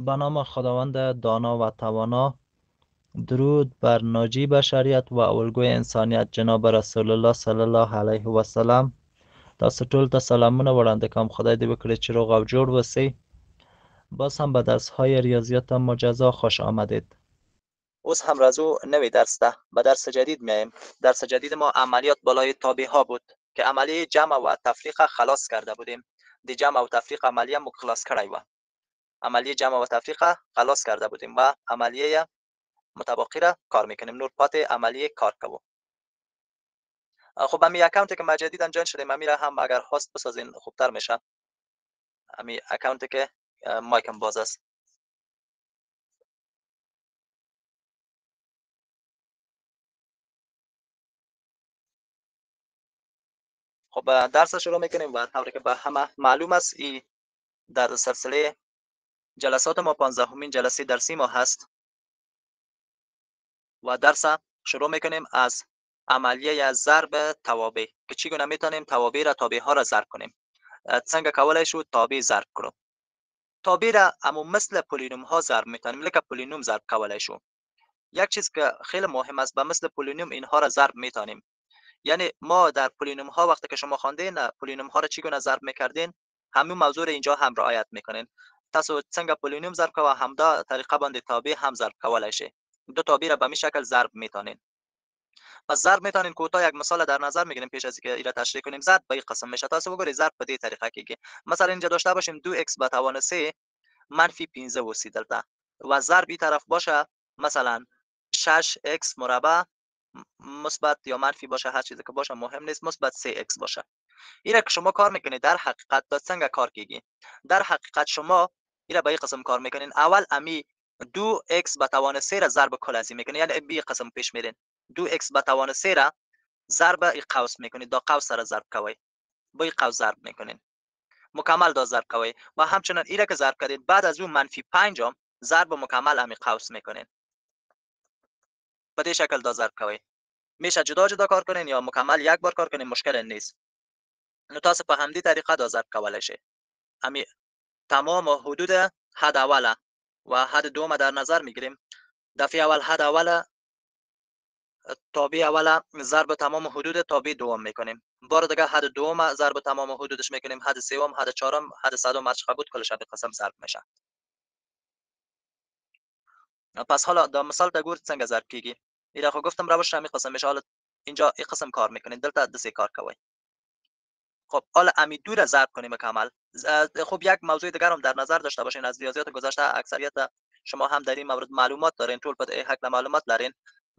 به نام خداوند دانا و توانا. درود بر ناجی بشریت و الگوی انسانیت جناب رسول الله صلی الله علیه و سلم. تاسو ټول ته سلامونه وړاندې کوم. خدای دې وکړي چې روغ او جوړ وسی. باز هم به درس های ریاضیات مجزا خوش آمدید. اوس هم راځو نوې درس ته. به درس جدید میایم. درس جدید ما عملیات بالای تابع ها بود که عملیه جمع و تفریق خلاص کرده بودیم. دی جمع و تفریق عملیه مو خلاص کړی و. عملیه جمع و تفریق خلاص کرده بودیم و عملیه متباقی را کار میکنیم. نور پات عملیه کار کوو. خب امی اکانتی که ما جدیدا جوین شدیم امی را هم اگر هاست بسازین خوبتر میشه. امی اکانتی که مایکم باز است. خب درس شروع میکنیم و طوری که به همه معلوم است ای در سلسله جلسات ما 15مین جلسه درسی ما هست و درس شروع میکنیم از عملیه ضرب توابع که چگونه میتونیم توابع را تابع ها را ضرب کنیم. څنګه کولای شو تابع ضرب کړو. تابع را اما مثل پولینوم ها ضرب میتونیم، لکه پولینوم ضرب کولای شو. یک چیز که خیلی مهم است، به مثل پولینوم اینها را ضرب میتونیم. یعنی ما در پولینوم ها وقتی که شما خواندین پولینوم ها را چگونه ضرب میکردین، همین موضوع را اینجا هم رعایت میکنین. تاسو څنګه پولینوم ضرب کوه همدا طریقه باندې تابع هم ضرب کولای شي. دو تابع را به می شکل ضرب میتونین. پس ضرب میتونین. کوتاه یک مثال در نظر میگیریم پیش از اینکه اینا تشریح کنیم. ضرب به این قسم میشه. تاسو وګورئ ضرب په دې طریقه کېږي. مثلا اینجا داشته باشیم 2x به توان 3 منفی 15 وسی دلته و ضرب این طرف باشه مثلا 6x مربع مثبت یا منفی باشه، هر چیزی که باشه مهم نیست، مثبت 3x باشه. اینا که شما کار میکنید در حقیقت دا څنګه کار کیږي؟ در حقیقت شما اینا به این قسم کار میکنین. اول امی 2x به توان 3 را ضرب کلازی میکنید، یعنی به این قسم پیش میرین. 2x به توان 3 را ضرب این قوس میکنید، دا قوس سره ضرب کوی، با این قوس ضرب میکنین، مکمل دا ضرب کوی. و همچنین اینا که ضرب کردید بعد از اون منفی 5 هم ضرب مکمل امی قوس میکنین. به دې شکل دا ضرب کوی. میشه جدا جدا کار کنین یا مکمل یک بار کار کنین، مشکل نیست. نو تاسو په همدې طریقه دا ضرب کولای شئ. امی تمام حدود حد اوله و حد دوم در نظر میگیریم. دفعه اول حد اوله تابع اوله ضرب تمام حدود تابع دوم میکنیم. بار دیگه حد دوم ضرب تمام حدودش میکنیم. حد سوم، حد چهارم، حد صدم هر چقدر بود کلش به قسم ضرب میشه. پس حالا دا مثال تا گورت څنګه ضرب کیږي. اینا خو گفتم روش همین قسم میشه. حالا اینجا این قسم کار میکنین، دلته د سه کار کوی. خب حالا امی دو را ضرب کنیم کامل. خب یک موضوع دیگر هم در نظر داشته باشین. از ریاضیات گذشته اکثریت شما هم در این مورد معلومات دارین، ټول په حق معلومات لرین.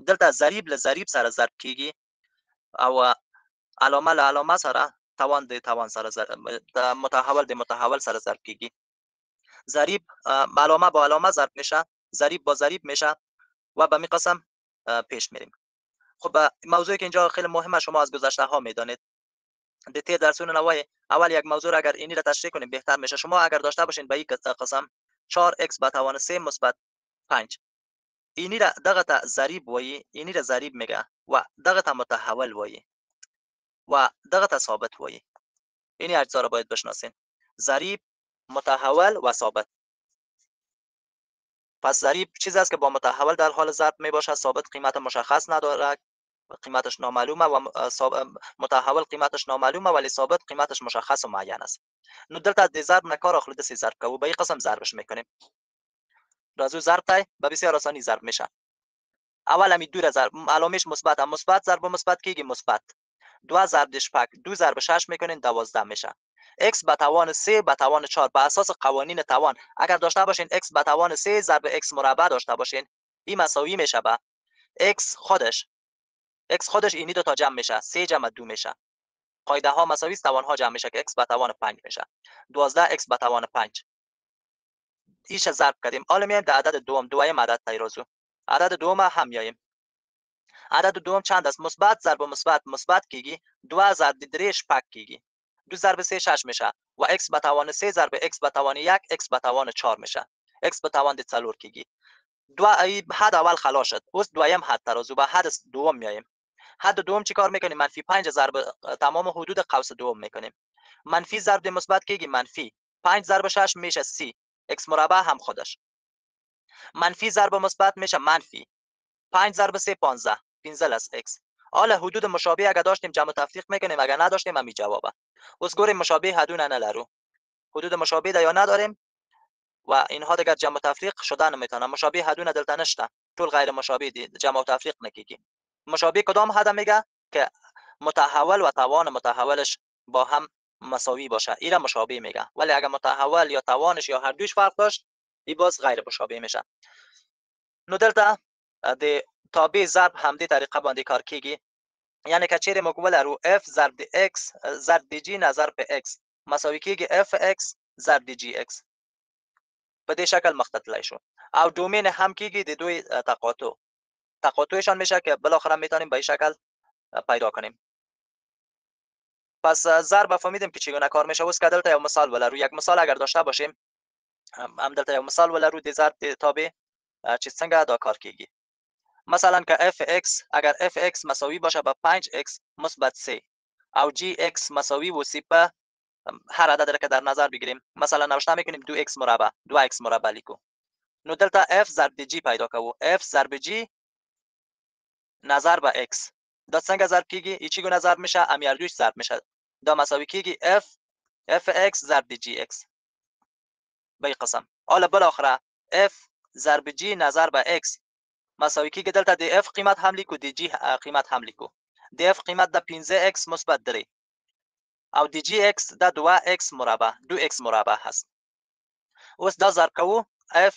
دلته ضریب له ضریب سره ضرب کیږي او علامه له علامه سره، توان د توان سره د متحول د متحول سره ضرب کیږي. ضریب علامه با علامه ضرب میشه، ضریب با ضریب میشه و به می قسم پیش میریم. خب موضوعی که اینجا خیلی مهمه شما از گذشته ها میدانید. د تیر درسونه نوای اول یک موضوع اگر اینی را تشریح کنیم بهتر میشه. شما اگر داشته باشین به این قسم 4x به توان 3 مثبت 5 اینی را دغه ته ضریب وایي، اینی را ضریب میگه و دغه ته متحول وایي و دغه ته ثابت وایي. این اجزا را باید بشناسین: ضریب، متحول و ثابت. پس ضریب چیزی است که با متحول در حال ضرب می باشد، ثابت قیمت مشخص ندارد، قیمتش نامعلومه، و متحول قیمتش نامعلومه ولی ثابت قیمتش مشخص و معین است. نو دلته د ضرب نه کار اخلو، دسی ضرب کوو، به این قسم ضربش میکنیم. راځو ضرب ته به بسیار آسانی ضرب میشه. اول می دو را ضرب، علامش مثبت، مثبت ضرب مثبت کیږي، مثبت 2 ضرب شپږ 2 ضرب 6 میکنین 12 میشه. x به توان 3 به توان 4 به اساس قوانین توان اگر داشته باشین x به توان 3 ضرب x مربع داشته باشین، این مساوی میشه به x خودش اینی دو تا جمع میشه، 3 جمع 2 میشه. قاعده ها مساوی است، توان ها جمع میشه که x به توان 5 میشه. 12 x به توان 5 ایش ضرب کردیم. حالا میایم در عدد دوم، دویم عدد تایروزو عدد دوم هم میایم. عدد دوم چند است؟ مثبت ضرب مثبت مثبت کیږي، 2 ضرب 3 شپږ کیږي، 2 ضرب 3 6 میشه و x به توان 3 ضرب x به توان 1 x به توان 4 میشه. x به توان 4 کیږي. دو حد اول خلاص شد. اوس دویم حد ترازو به حد دوم میایم. حد دوم چی کار میکنیم؟ منفی 5 ضرب تمام حدود قوس دوم میکنیم. منفی ضرب مثبت کیږي، منفی 5 ضرب 6 میشه 30 x مربع هم خودش منفی ضرب مثبت میشه منفی 5 ضرب 3 15 15 است x. حالا حدود مشابه اگه داشتیم جمع و تفریق میکنیم، اگه نداشتیم همین جوابه. اوس ګوریم مشابه حدونه نه لرو، حدود مشابه ده یا نداریم و اینها دیگر جمع و تفریق شده نمیتونه. مشابه حدونه دلته نشته، طول غیر مشابه دی جمع و تفریق نکیگی. مشابه کدام حد میگه که متحول و توان متحولش با هم مساوی باشه، اینا مشابه میگه. ولی اگه متحول یا توانش یا هر دوش فرق داشت، این باز غیر مشابه میشه. نو دلته د تابع ضرب هم دې طریقه باندې کار کیږي. یعنی که چیرې موږ ولرو f ضرب د x ضرب د g نظر په x مساوي کیږي f(x) ضرب د gx. په دې شکل مختتلی شو او دومین هم کیږي د دوی تقاطعشان میشه که بالاخره میتونیم به این شکل پیدا کنیم. پس ضرب فهمیدیم که چگونه کار میشه. اوس که دلته یو مثال ولرو، یک مثال اگر داشته باشیم، هم دلته یو مثال ولرو د ضرب د تابع چې څنګه دا کار کیږي. مثلا که f(x) اگر f(x) مساوی باشه به 5x مثبت 3 او gx مساوی باشه به هر عدد که در نظر بگیریم، مثلا نوشته میکنیم 2x مربع 2x مربع لیکو. نو دلته f ضرب د g پیدا کوو، f ضرب g نظر به x دا څنګه ضرب کیږي؟ ای چی گونه ضرب میشه؟ امیردوش ضرب میشه. دا مساوی کیږي f(x) ضرب د gx به این قسم. حالا بالاخره f ضرب g نظر به x مساوی کیږي. دلته د f قیمت هم لیکو، د g قیمت هم لیکو. د f قیمت د 15x مثبت 3 او د gx د 2x مربع 2x مربع هست. اوس دا ضرب کوو، f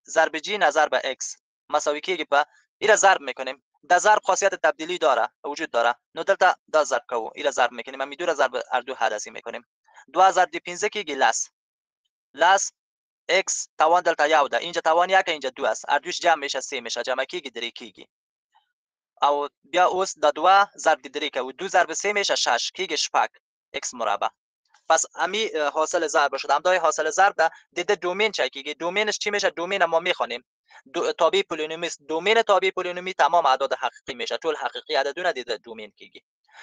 ضرب g نظر به x مساوی کیږي به ایره ضرب میکنیم. د ضرب خاصیت تبدیلی داره، وجود داره. نو دلته دا ضرب کوو، ایره ضرب میکنیم، هم میدونه ضرب اردو حدسی میکنیم. 2 ضرب د 15 کیږي لس x توان دلته یو ده، اینجا توان یک، اینجا 2 است، اردوش جمع میشه 3 میشه، جمع کیږي 3 کیږي. او بیا اوس د 2 ضرب د 3 کوو، 2 ضرب 3 میشه 6 کیږي 6 x مربع. پس امی حاصل ضرب شد. هم دای حاصل ضرب ده د دومین چای کیږي. دومینش چی میشه؟ دومین ما میخوانیم تابع پولینومی. دومین تابع پولینومی تمام اعداد حقیقی میشه، ټول حقیقی عددونه د دومین کیږي.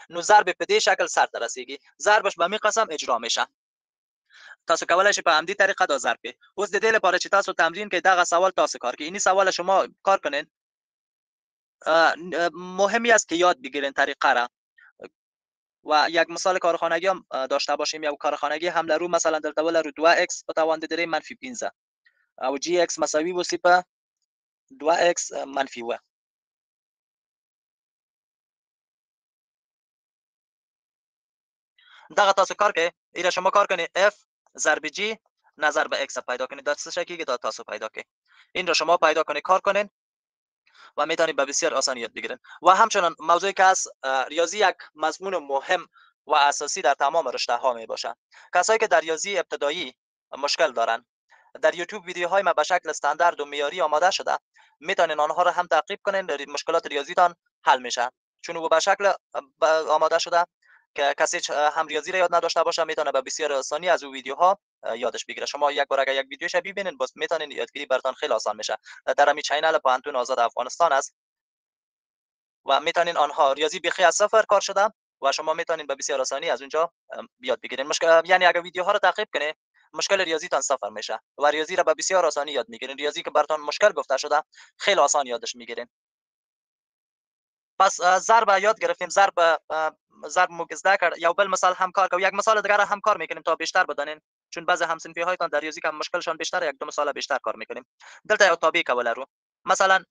نو ضرب په دې شکل سرته رسیږي. ضربش به می قسم اجرا میشه. تاسو کولای شئ په همدې طریقه دا ضرب کړئ. اوس د دې لپاره چې تاسو تمرین کې دغه سوال تاسو کار کړئ، این سوال شما کار کنین. مهمی است که یاد بگیرین طریقه را. و یک مثال کارخانگی هم داشته باشیم. یا کارخانگی هم لرو، مثلا دلته ولرو 2x به توان د 3 منفی 15 او gx مساوی وسی په 2x منفی و. دغه تاسو کار کې ایره شما کار کنید f ضرب g نظر به x پیدا کنید. دا څه شکلی که دا تاسو پیدا کنید، این را شما پیدا کنید، کار کنید و میتونید به بسیار آسانی یاد بگیرید. و همچنان موضوعی که از ریاضی یک مضمون مهم و اساسی در تمام رشته ها می باشه. کسایی که در ریاضی ابتدایی مشکل دارن، در یوتیوب ویدیوهای ما به شکل استاندارد و معیاری آماده شده، میتونین آنها را هم تعقیب کنین، مشکلات ریاضیتان حل میشه. چون او به شکل آماده شده که کسی هم ریاضی را یاد نداشته باشه میتونه به بسیار آسانی از او ویدیوها یادش بگیره. شما یک بار اگر یک ویدیوش ببینید باز میتونین یادگیری براتون خیلی آسان میشه. در همین چینل پوهنتون آزاد افغانستان است و میتونین آنها ریاضی بیخی از صفر کار شده و شما میتونین به بسیار آسانی از اونجا یاد بگیرین. مشکل یعنی اگر ویدیوها رو تعقیب کنید مشکل ریاضیتان صفر میشه و ریاضی را به بسیار آسانی یاد میگیرین. ریاضی که براتون مشکل گفته شده خیلی آسان یادش میگیرین. پس ضرب یاد گرفتیم. ضرب مگزده کرد. یا بل مثال هم کار کو، یک مثال دیگر هم کار میکنیم تا بیشتر بدانین، چون بعضی همصنفی هایتان در ریاضی که مشکلشان بیشتره، یک دو مثال بیشتر کار میکنیم. دلته یو تابع کوله رو، مثلا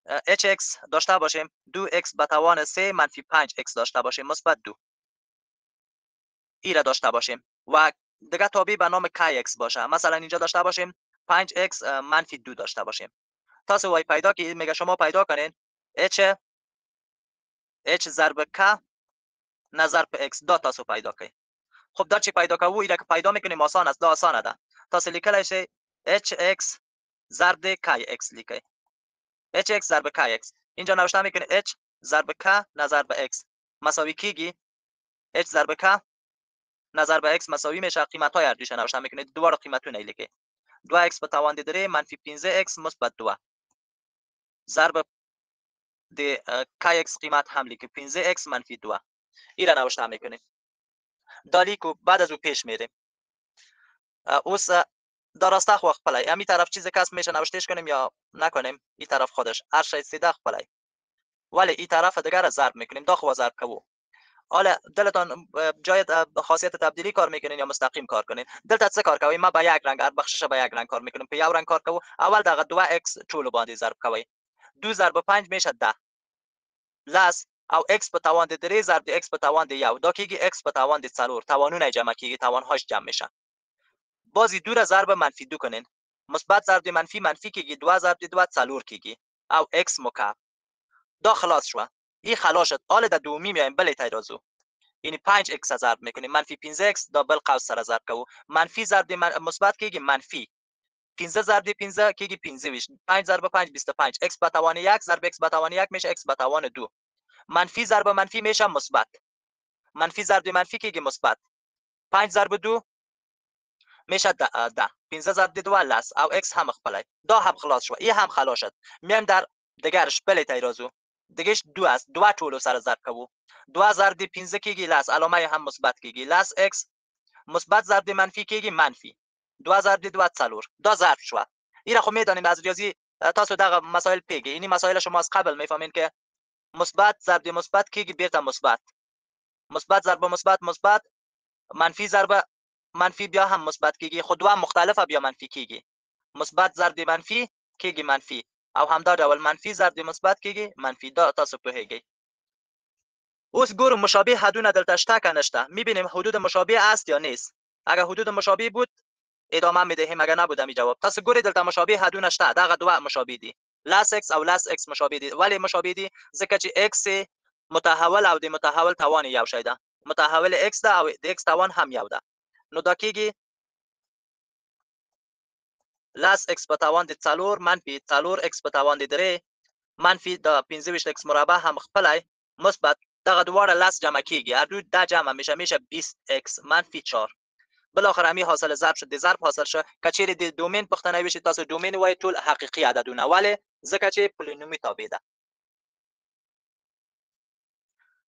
hx داشته باشیم 2x به توان 3 منفی 5x داشته باشیم مثبت 2 ای را داشته باشیم و دیگه تابع به نام kx باشه. مثلا اینجا داشته باشیم 5x منفی 2 داشته باشیم. تاسو وای پیدا کی میگه شما پیدا کنین h ضرب k نظر به x دا تاسو پیدا کړئ. خب دا چې پیدا کوو ایله که پیدا میکنیم آسان است. دا آسانه ده. تاسو لیکلای شئ hx ضرب kx لیکئ. hx ضرب kx اینجا نوشته میکنید h ضرب k نظر به x مساوی کیږي h ضرب k نظر به x مساوی میشه. قیمت های اردوش نوشته میکنید، دوباره قیمتونه لیکئ. 2x به توان 3 منفی 15x مثبت 2 ضرب د kx قیمت هم لیکئ 15x منفی 2 ایره نوشته میکنید. دا لیکو بعد از او پیش میریم. اوس دا راسته خو خپلای همین طرف چیز کس میشه نوشتش کنیم یا نکنیم، این طرف خودش هر شی سیده خپلای، ولی این طرف دیگر ضرب میکنیم، دا خو ضرب کوو. حالا دلتان جای خاصیت تبدیلی کار میکنین یا مستقیم کار کنین؟ دلتا چه کار کوي؟ ما با یک رنگ هر بخشش به یک رنگ کار میکنیم، په یو رنگ کار کوو. اول دغه 2x ټول باندې ضرب کوي، 2 ضرب 5 میشه 10 لس، او x په توان د 3 ضرب د x په توان د 1 دا کیږي x په توان د 4 توانونه جمع کیږي، توانهاش جمع میشه. بازی 2 را ضرب منفی 2 کنین، مثبت ضرب د منفی منفی کیږي، 2 ضرب د 2 4 کیږي، او x مکعب. دا خلاص شو، این خلاص شد. حالا د دومی میایم بلې تای راځو، یعنی 5x ضرب میکنیم، منفی 15x دا بل قوس سره ضرب کوو، منفی ضرب مثبت کیږي منفی 15 ضرب 15 کیږي 25، 5 ضرب 5 25، x به توان 1 ضرب x به توان 1 میشه x به توان 2، منفی ضرب منفی میشه مثبت، منفی ضرب منفی کیږي مثبت، 5 ضرب 2 میشه 10، 15 ضرب 2 لس، او x هم خپلای. دا هم خلاص شو، این هم خلاص شد. میایم در دیگرش بلې تای راځو، دیگهش 2 است، 2 ټولو سره ضرب کوو، 2 ضرب 15 کیږي لس، علامه هم مثبت کیږي، لس x مثبت ضرب منفی کیږي منفی 2 ضرب 2 4. دا ضرب شو. این خو میدانیم از ریاضی، تاسو دغه مسائل پیږي، این مسائل شما از قبل میفهمین که مثبت ضرب مثبت کیږي بیرته مثبت، مثبت ضرب مثبت مثبت، منفی ضرب منفی بیا هم مثبت کیږي، خو دوه مختلفه بیا منفی کیږي، مثبت ضرب منفی کیږي منفی، او همدا ډول منفی ضرب مثبت کیږي منفی. دا تاسو پوهیږئ. اوس ګورم مشابه حدونه دلته شته که نشته، میبینیم حدود مشابه است یا نیست. اگر حدود مشابه بود ادامه میدهیم، اگر نبود می جواب. تاسو ګورئ دلته مشابه حدونه شته، دغه دوه مشابه دي، لاس x او لاس x مشابه دي. ولی مشابه دي ځکه چې x متحول او د متحول توان یو شی ده، متحول x ده او د x توان هم یو ده. نو دا کیږي لاس x په توان د 4 منفي 4x په توان د 3 منفي د 25x مربع هم خپلای مثبت، دغه دواړه لاس جمع کیږي، هر دوی دا جمع میشه 20x منفي 4. بالاخره می حاصل ضرب شد، د ضرب حاصل شو. کچیر د دومین پښتنه وشي تاسو دومین وای ټول حقیقي عددونه، ولی ځکه چې پولینومی تابع ده.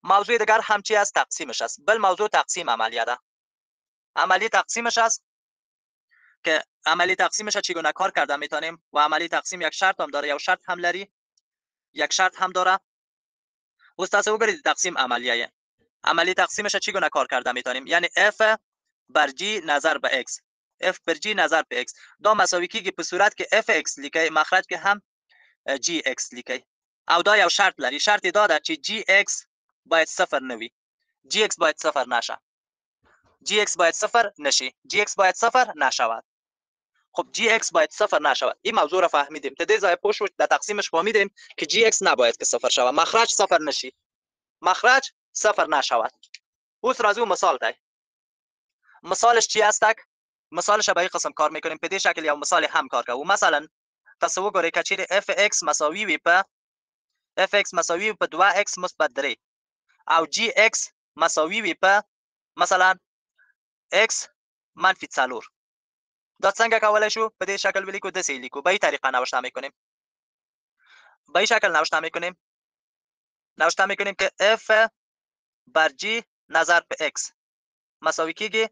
موضوع دیگر هم چی است؟ تقسیمش است. بل موضوع تقسیم عملیه ده. عملی تقسیمش است که عملی تقسیمش چگونه کار کرده میتونیم، و عملی تقسیم یک شرط هم داره، یک شرط هم لري، یک شرط هم داره. اوس تاسو وګورئ تقسیم عملیه، عملی تقسیمش چگونه کار کرده میتونیم، یعنی f بر g نظر به x، f بر g نظر به x دا مساوی کیږي په صورت کې fx لیکي، مخرج کې هم gx لیکي. او دا یو شرط لري، شرط دا ده چې gx باید صفر نه وي، gx باید صفر نشه، gx باید صفر نشي، gx باید صفر نشود. خب gx باید صفر نشود. این موضوع را فهمیدیم. تا دې ځای پوه شو د تقسیمش فهمیدیم که gx نباید که صفر شود، مخرج صفر نشي، مخرج صفر نشود. اوس راځو مثال ته. مثالش چی است؟ مثالش به این قسم کار میکنیم، په دې شکل یو مثال هم کار کوو. مثلا تاسو وګورئ که چیرې fx مساوي وي په fx مساوي په 2x مثبت 3 او gx مساوي وي په مثلا x منفي 4، دا څنګه کولای شو په دې شکل ولیکو؟ داسې لیکو، به این طریقه نوشته میکنیم، به این شکل نوشته میکنیم که f بر g نظر به x مساوی کیږي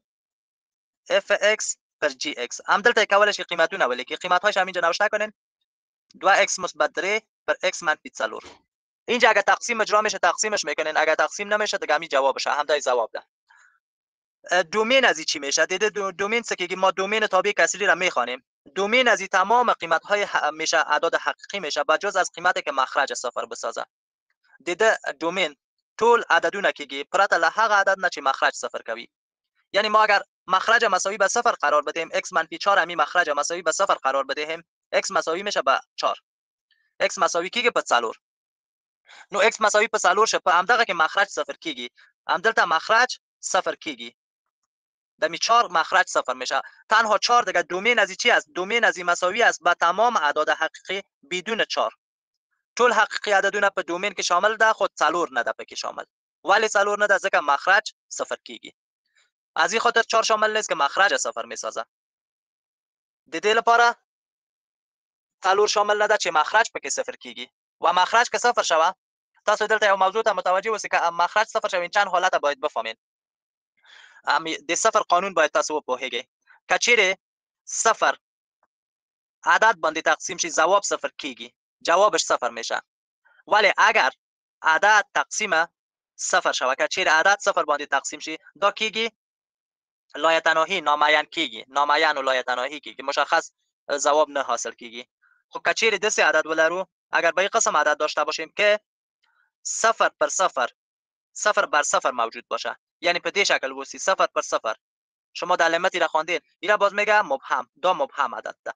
fx پر gx. همدلته کولای شي قیمتونه ولیکي، قیمت‌هاش همینجا نوشته کنین، 2x مثبت 3 پر x منفی 4. اینجا اگر تقسیم اجرا میشه تقسیمش میکنین، اگر تقسیم نمیشه دیگه همین جوابشه، همدای جواب ده. دومین از چی میشه؟ دیده دومین څه کیږي؟ ما دومین تابع کسری را میخوانیم. دومین از تمام قیمت‌های میشه اعداد حقیقی میشه بجز از قیمتی که مخرج صفر بسازه. دیده دومین ټول عددونه کیږي پرته له هغه عدد نه چې مخرج صفر کوي. یعنی ما اگر مخرج مساوی به صفر قرار بدیم، x منفی 4 همین مخرج مساوی به صفر قرار بدهیم، x مساوی میشه به 4، x مساوی کیږي په 4. نو x مساوی په 4 شه، په همدغه کې مخرج صفر کیږي، همدلته مخرج صفر کیږي، د می 4 مخرج صفر میشه. تنها 4 دیگه دومین از چی است؟ دومین از مساوی است به تمام اعداد حقیقی بدون 4. ټول حقیقی عددونه په دومین کې شامل ده، خود 4 نه ده پکې شامل. ولی 4 نه ده ځکه مخرج صفر کیږي. از این خاطر 4 شامل نیست که مخرج صفر میسازه. د دې لپاره 4 شامل نه ده چې مخرج پکې صفر کیږي، و مخرج که صفر شوه، تاسو دلته یو موضوع ته متوجه اوسئ که مخرج صفر شوه چند حالت باید بفهمین. د صفر قانون باید تاسو وپوهیږئ. که چیرې صفر عدد باندې تقسیم شي جواب صفر کیږي، جوابش صفر میشه. ولی اگر عدد تقسیم صفر شوه که چیرې عدد صفر باندې تقسیم شي دا کیږي لایتناهی، نامعین کیږي، نامعین و لایتناهی کیږي، مشخص جواب نه حاصل کیږي. خب که چیرې داسې عدد ولرو، اگر به این قسم عدد داشته باشیم که صفر پر صفر، صفر بر صفر موجود باشه، یعنی په دې شکل وسی صفر پر صفر، شما در علامتی را خواندین، اینا باز میگه مبهم، دا مبهم عدد ده.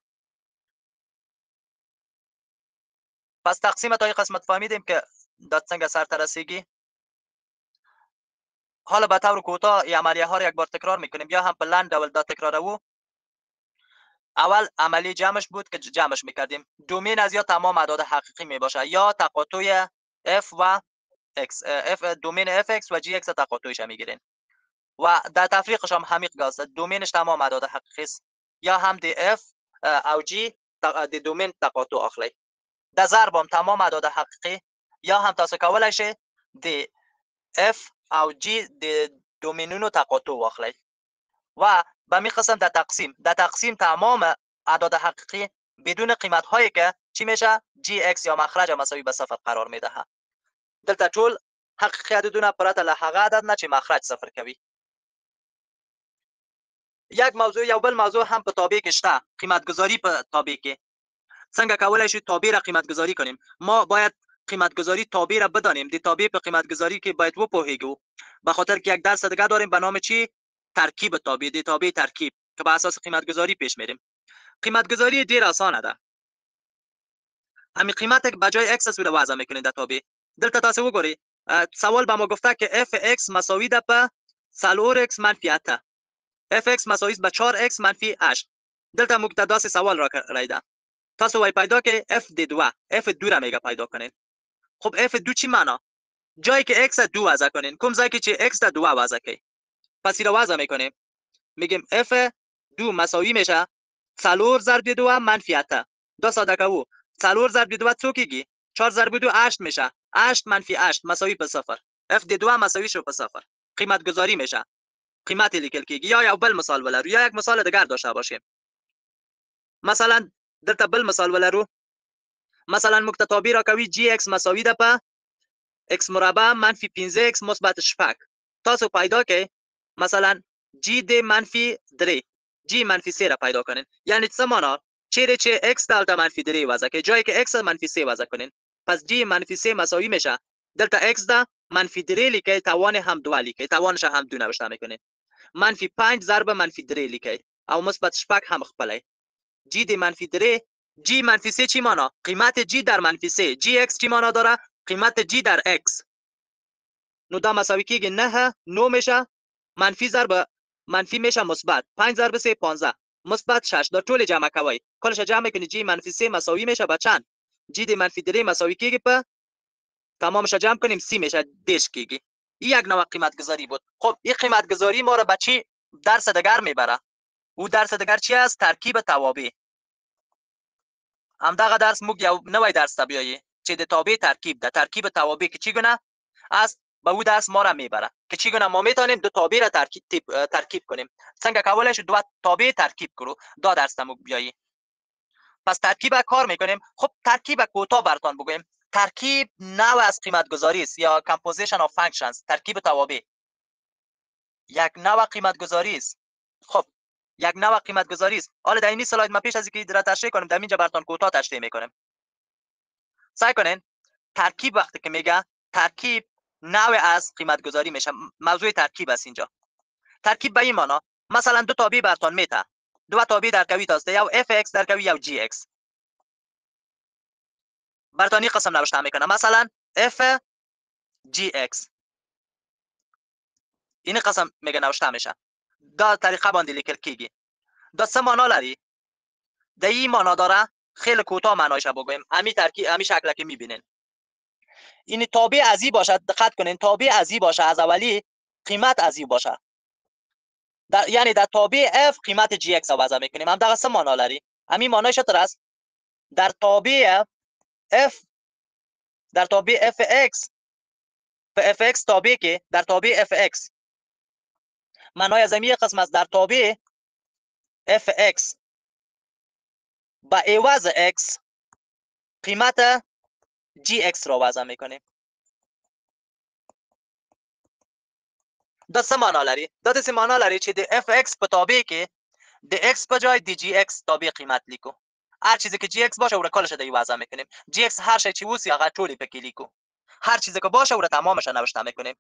پس تقسیم تا این قسمت فهمیدیم که دا څنګه سرته رسیږي. حالا به طور کوتاه این عملیه ها را یک بار تکرار میکنیم، یا هم په لنډ ډول دا تکرارو. اول عملی جمعش بود که جمعش میکردیم. دومین از یا تمام اعداد حقیقی میباشه یا تقاطع f و x، f دومین fx و gx تقاطعش میگیرین و در تفریقش هم همیق گاست، دومینش تمام اعداد حقیقی است یا هم دی f او g دی دومین تقاطع اخلی. در ضرب هم تمام اعداد حقیقی یا هم تاسو کولای شئ دی f او g دی دومینونو تقاطع واخلی. و به می قسم در تقسیم تمام اعداد حقیقی بدون قیمت هایی که چی میشه gx یا مخرج مساوی به صفر قرار میدهه. دلته ټول حقیقي عددونه پرته له هغه عدد نه چې مخرج صفر کوي. یک موضوع یو بل موضوع هم په تابع کې شته، قیمت گذاری په تابع کې. څنګه کولای شو تابع را قیمت گذاری کنیم؟ ما باید قیمت گذاری تابع را بدانیم. دی تابع په قیمت گذاری کې باید وپوهیږو، به خاطر که یک درس دیگه داریم به نام چی؟ ترکیب تابع. دی تابع ترکیب که به اساس قیمت گذاری پیش میریم. قیمت گذاری ډیر اسانه ده. همین قیمت به جای x صورت وضع میکنید در تابع. دلته تاسو وګورئ سوال به ما گفته که fx مساوی ده په 4x منفی 8، fx مساوی به 4x منفی 8. دلته موږ ته داسې سوال را کړی ده، تاسو وای پیدا که f2 را میگه پیدا کنین. خب f2 چی معنا؟ جایی که x 2 وضع کنین، کوم ځای که چې x 2 وضع کی، پس را وضع میکنیم، میگیم f2 مساوی میشه 4 ضرب 2 منفی 8. دا ساده کوو 4 ضرب 2 څو کیږي؟ 4 ضرب 2 8 میشه، 8 منفی 8 مساوی به صفر. f2 مساوی شو به صفر. قیمت گذاری میشه، قیمت لیکل کیږي. یا یو بل مثال ولرو، یا یک مثال دیگر داشته باشیم. مثلا دلته بل مثال ولرو، مثلا مکتتابی را کوي gx مساوی ده په x مربع منفی 15x مثبت 6. تاسو پیدا که مثلا g د منفی 3، g منفی 3 را پیدا کنین. یعنی څه معنا؟ چیرې چې x دلته منفی 3 وضع کې، جایی که x منفی 3 وضع کنین، پس g منفی 3 مساوی میشه دلته x ده منفی 3 لیکي، توان هم 2 لیکي، توانش هم 2 نوشته میکنین. منفی 5 ضرب منفی 3 لیکي او مثبت 6 هم خپلای. g د منفی 3، g منفی 3 چی معنا؟ قیمت g در منفی 3. gx چی معنا داره؟ قیمت g در x. نو دا مساوی کیږي 9 میشه، منفی ضرب منفی میشه مثبت، 5 ضرب 3 15 مثبت 6. دا ټول جمع کوي، کلش جمع کنی g منفی 3 مساوی میشه به چند؟ g د منفی 3 مساوی کیږي په تمامش جمع کنیم 30 میشه، دیش کیږي. این یک نوع قیمت گذاری بود. خب این قیمت گذاری ما را به چی درس دیگر میبره؟ او درس دیگر چی است؟ ترکیب توابع. همدغه درس موږ یو نوی درس ته بیایي چې د تابع ترکیب ده. ترکیب توابع که چگونه است به او درس ما را میبره که چگونه ما میتونیم دو تابع را ترکیب کنیم. څنګه کولای شو دو تابع ترکیب کړو، دا درس ته موږ بیایي. پس ترکیب کار میکنیم. خب ترکیب کوتاه براتون بگویم. ترکیب نوع از قیمت گذاری است یا composition of functions. ترکیب توابع یک نوع قیمت گذاری است. خب یک نوع قیمت گذاری است. حالا در این اسلاید ما پیش از اینکه را تشریح کنیم در اینجا براتون کوتاه تشریح میکنیم. سعی کنین ترکیب وقتی که میگه ترکیب نوع از قیمت گذاری میشه، موضوع ترکیب است اینجا. ترکیب به این معنا مثلا دو تابع براتون میته، دو تابع در کوی تاسته، یا fx در کوی یا gx. براتون این قسم نوشته میکنه مثلا f gx، این قسم میگه نوشته میشه. دا طریقه باندې لیکل کیږي. دا څه معنا لري؟ د این معنا داره، خیلی کوتاه معنایش بگویم. همین ترکیب همین شکل که میبینین، این تابع ازی باشه، دقت کنین، تابع ازی باشه، از اولی قیمت ازی باشه، یعنی در تابع f قیمت gx را وضع میکنیم. هم دغه څه معنا لري؟ همین معنایش تر است. در تابع f، در تابع fx، په fx تابع کې در تابع fx معنای از این قسم است. در تابع fx با عوض x قیمت gx را وضع میکنیم. دا سه معنا لري. دا داسې معنا لري چې د fx په تابع کې د x په جای د gx تابع قیمت لیکو. هر چیزی که gx باشه او کلش دی وضع میکنیم. gx هر شی چې وسی هغه ټولی پکې لیکو. هر چیزی که باشه او تمامش نوشته میکنیم.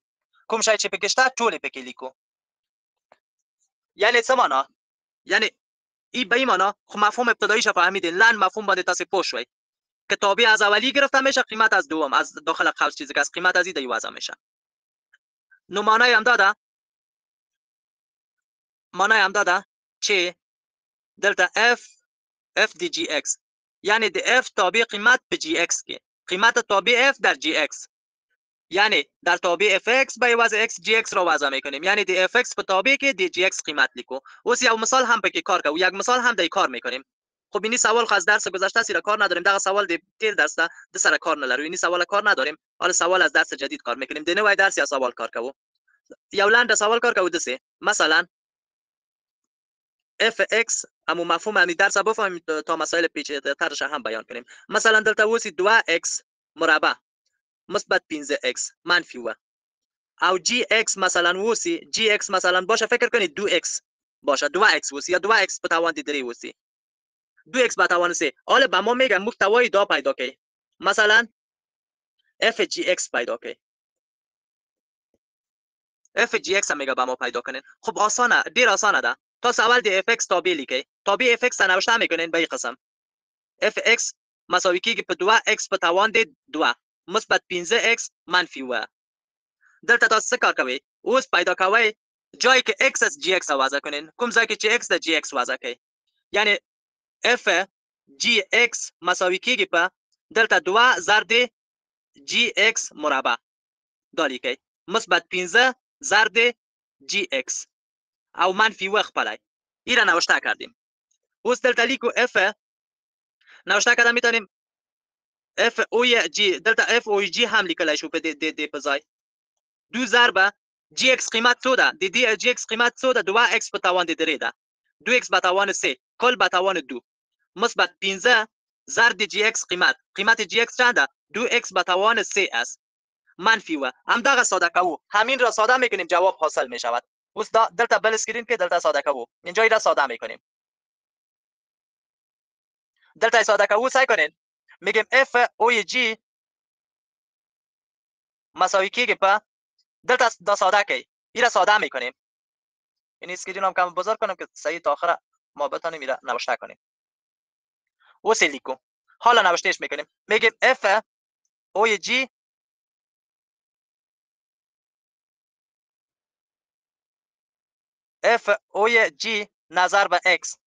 کوم شی چې پکې شته ټولی پکې لیکو. یعنی څه معنا؟ یعنی این به این معنا خب مفهوم ابتداییش فهمیدین. لن مفهوم باندې تاسو پوه شوي که تابع از اولی گرفته میشه قیمت از دوم از داخل قوس چیزی که از قیمت از این دی وضع میشه. نو معنای هم داده چې دلتا f دی gx یعنی د f تابع قیمت به gx کې قیمت تابع f در gx یعنی در تابع fx به عوض x gx را وضع میکنیم. یعنی د fx په تابع کې د gx قیمت لیکو. اوس یو مثال هم پکې کار کوو. یک مثال هم د کار میکنیم. خب اینی سوال خاص درس گذشته سره کار نداریم. دغه سوال د تیر درس ده د سره کار نه لرو. اینی سوال کار نداریم. حالا سوال از درس جدید کار میکنیم. د نوې درس یا سوال کار کوو. یو لاند سوال کار کوو دسه مثلا fx امو مفهوم همین درس بفهمیم تا مسائل پیچیده‌ترش هم بیان کنیم. مثلا دلتا وسی 2x مربع مثبت 15x منفی و او gx مثلا وسی gx مثلا باشه فکر کنید 2x باشه 2x وسی یا 2x به توان د 3 وسی 2x به توان 3. حالا به ما میگم محتوای دا پیدا کی. مثلا f gx پیدا کی. f gx هم میگه به ما پیدا کنین. خب آسانه ډیر آسانه ده. تا اول د fx تابع لیکي. تابع fx نوشته میکنین به این قسم fx مساوی کیږي په 2x په توان د 2 مثبت 15x منفی و. دلته تاسو څه کار کوئ؟ اوس پیدا کوئ جای که x از gx وضع کنین. کوم ځای کې چې x د gx وضع کړئ. یعنی f gx مساوی کیږي په دلته 2 ضرب gx مربع دا لیکئ مثبت 15 ضرب gx او منفی و خپلای. این را نوشته کردیم. اوس دلته لیکو f نوشته کردم میتونیم f او g دلته f او g هم لیکلای شو په د په ځای 2 ضرب gx قیمت څو ده؟ د دې gx قیمت څو ده؟ 2x په توان د 3 ده. 2x به توان 3 کل به توان 2 مثبت 15 ضرب gx قیمت gx چند ده؟ 2x به توان 3 است منفی و هم دغه ساده کوو. همین را ساده میکنیم جواب حاصل میشود. اوس دلته بل اسکرین کې دلته ساده کوو. اینجا را ساده میکنیم. دلته ساده کوو سعی کنین. میگیم f او g مساوی کیږي په دلته دا ساده کی. این را ساده میکنیم. این اسکرین هم کم بزرگ کنم که صحیح تا آخر ما بتونیم این را نوشته کنیم. اوس لیکو. حالا نوشتهش میکنیم. میگیم f او g f او g نظر به x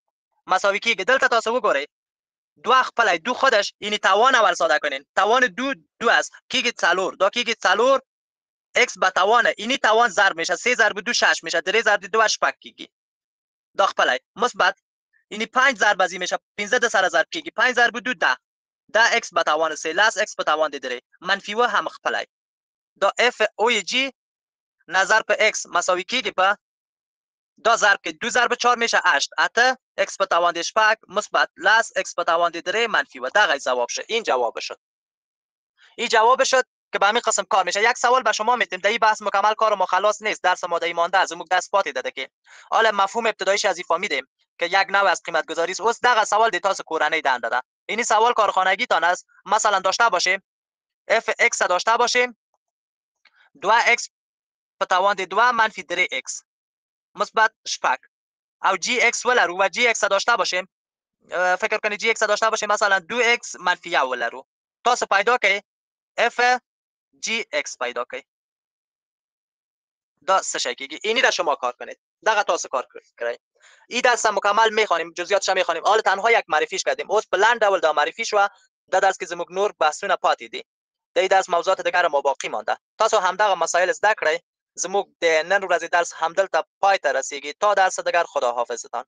مساوی کیږي. دلته تاسو وګورئ 2 خپلای 2 خودش یعنی توان اول ساده کنین. توان 2 است کیږي 4 دا کیږي 4 x به توان اینی توان ضرب میشه 3 ضرب 2 6 میشه 3 ضرب 2 8 کیږي. دا خپلای مثبت اینی 5 ضرب از این میشه 15 د سره ضرب کیږي 5 ضرب 2 10 دا x به توان 3 لاس x به توان 3 منفی و هم خپلای. دا f او g نظر به x مساوی کیږي په دا ضرب که 2 ضرب 4 میشه 8 اته x به توان 8 مثبت لاس x به توان 3 منفی و دغه جواب شد. این جواب شد. این جواب شد که به همین قسم کار میشه. یک سوال به شما میتیم. در این بحث مکمل کار ما خلاص نیست. درس ما در مانده از موږ دست پاتې ده که حالا مفهوم ابتداییش از فهمیدیم که یک نوع از قیمت گذاری است. اوس دغه سوال د تاسو کورنۍ دنده ده. این سوال کارخانگی تان است. مثلا داشته باشیم f(x) داشته باشیم 2x به توان 2 منفی 3x مثبت 8 او gx ولرو و gx داشته باشیم فکر کنید gx داشته باشیم مثلا 2x منفی 1 ولرو. تاسو پیدا کړئ f gx پیدا کړئ. دا څه شی کېږي. اینی را شما کار کنید. دغه تاسو کار کړئ. این درس مکمل میخوانیم جزئیاتش میخوانیم. حالا تنها یک معرفیش کردیم. اوس په لاند ډول دا معرفی شو. دا درس کې زموږ نور بحثونه پاتې دي. د دې درس موضوعات دیگر ما باقی مانده. تاسو هم دغه مسائل زده کړئ. زموږ د نن ورځې درس همدلته پای ته رسیږي. تا درس دیگر خدا حافظتان.